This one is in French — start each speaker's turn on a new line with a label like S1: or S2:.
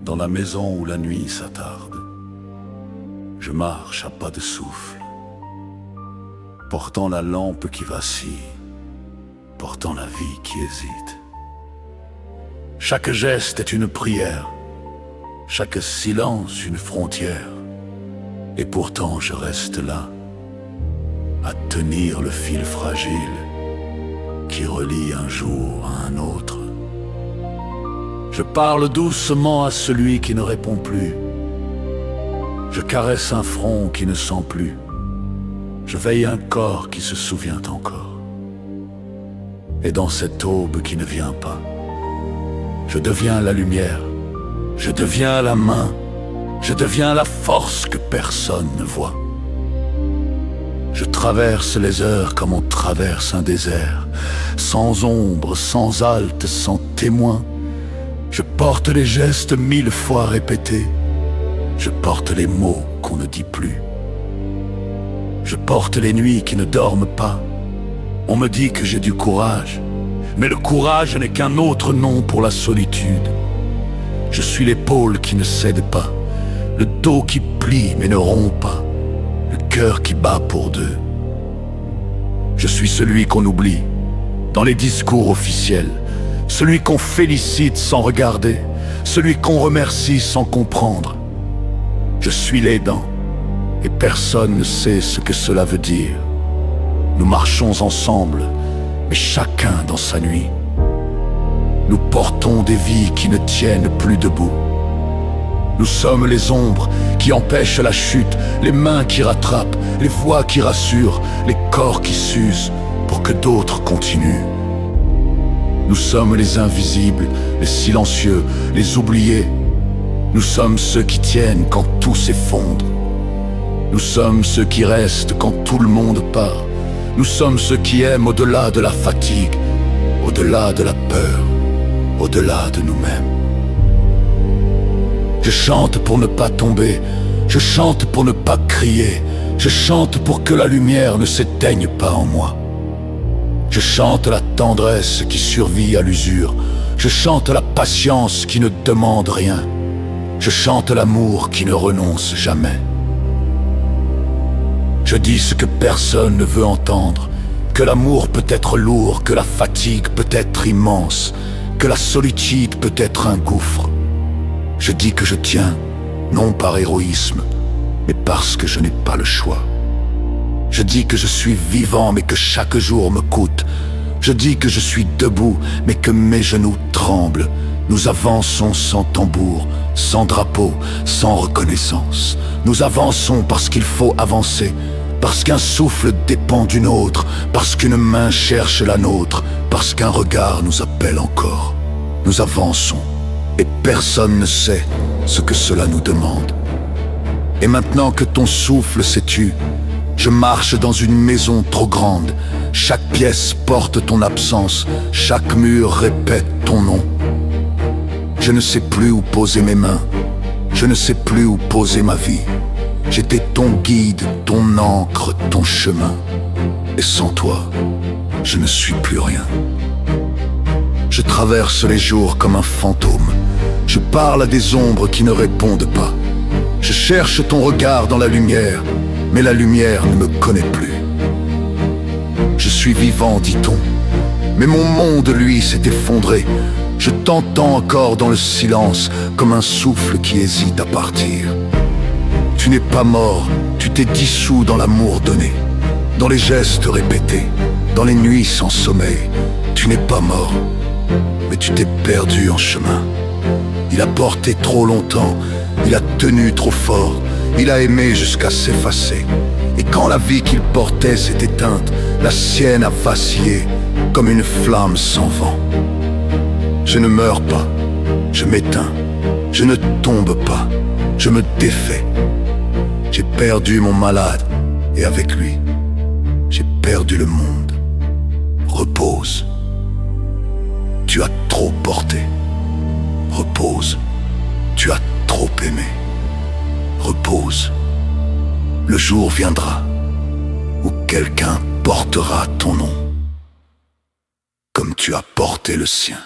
S1: dans la maison où la nuit s'attarde. Je marche à pas de souffle, portant la lampe qui vacille, portant la vie qui hésite. Chaque geste est une prière, chaque silence une frontière. Et pourtant je reste là, à tenir le fil fragile qui relie un jour à un autre. Je parle doucement à celui qui ne répond plus. Je caresse un front qui ne sent plus. Je veille un corps qui se souvient encore. Et dans cette aube qui ne vient pas, je deviens la lumière, je deviens la main, je deviens la force que personne ne voit. Je traverse les heures comme on traverse un désert, sans ombre, sans halte, sans témoin. Je porte les gestes 1000 fois répétés. Je porte les mots qu'on ne dit plus. Je porte les nuits qui ne dorment pas. On me dit que j'ai du courage, mais le courage n'est qu'un autre nom pour la solitude. Je suis l'épaule qui ne cède pas, le dos qui plie mais ne rompt pas, le cœur qui bat pour deux. Je suis celui qu'on oublie dans les discours officiels, celui qu'on félicite sans regarder, celui qu'on remercie sans comprendre. Je suis l'aidant, et personne ne sait ce que cela veut dire. Nous marchons ensemble, mais chacun dans sa nuit. Nous portons des vies qui ne tiennent plus debout. Nous sommes les ombres qui empêchent la chute, les mains qui rattrapent, les voix qui rassurent, les corps qui s'usent pour que d'autres continuent. Nous sommes les invisibles, les silencieux, les oubliés. Nous sommes ceux qui tiennent quand tout s'effondre. Nous sommes ceux qui restent quand tout le monde part. Nous sommes ceux qui aiment au-delà de la fatigue, au-delà de la peur, au-delà de nous-mêmes. Je chante pour ne pas tomber, je chante pour ne pas crier, je chante pour que la lumière ne s'éteigne pas en moi. Je chante la tendresse qui survit à l'usure, je chante la patience qui ne demande rien, je chante l'amour qui ne renonce jamais. Je dis ce que personne ne veut entendre, que l'amour peut être lourd, que la fatigue peut être immense, que la solitude peut être un gouffre. Je dis que je tiens, non par héroïsme, mais parce que je n'ai pas le choix. Je dis que je suis vivant, mais que chaque jour me coûte. Je dis que je suis debout, mais que mes genoux tremblent. Nous avançons sans tambour, sans drapeau, sans reconnaissance. Nous avançons parce qu'il faut avancer, parce qu'un souffle dépend d'une autre, parce qu'une main cherche la nôtre, parce qu'un regard nous appelle encore. Nous avançons, et personne ne sait ce que cela nous demande. Et maintenant que ton souffle s'est tu, je marche dans une maison trop grande. Chaque pièce porte ton absence, chaque mur répète ton nom. Je ne sais plus où poser mes mains, je ne sais plus où poser ma vie. J'étais ton guide, ton encre, ton chemin. Et sans toi, je ne suis plus rien. Je traverse les jours comme un fantôme. Je parle à des ombres qui ne répondent pas. Je cherche ton regard dans la lumière, mais la lumière ne me connaît plus. Je suis vivant, dit-on, mais mon monde, lui, s'est effondré. Je t'entends encore dans le silence, comme un souffle qui hésite à partir. Tu n'es pas mort, tu t'es dissous dans l'amour donné, dans les gestes répétés, dans les nuits sans sommeil. Tu n'es pas mort, mais tu t'es perdu en chemin. Il a porté trop longtemps, il a tenu trop fort, il a aimé jusqu'à s'effacer. Et quand la vie qu'il portait s'est éteinte, la sienne a vacillé comme une flamme sans vent. Je ne meurs pas, je m'éteins, je ne tombe pas, je me défais. J'ai perdu mon malade, et avec lui, j'ai perdu le monde. Repose. Tu as trop porté. Repose. Tu as trop aimé. Repose. Le jour viendra où quelqu'un portera ton nom, comme tu as porté le sien.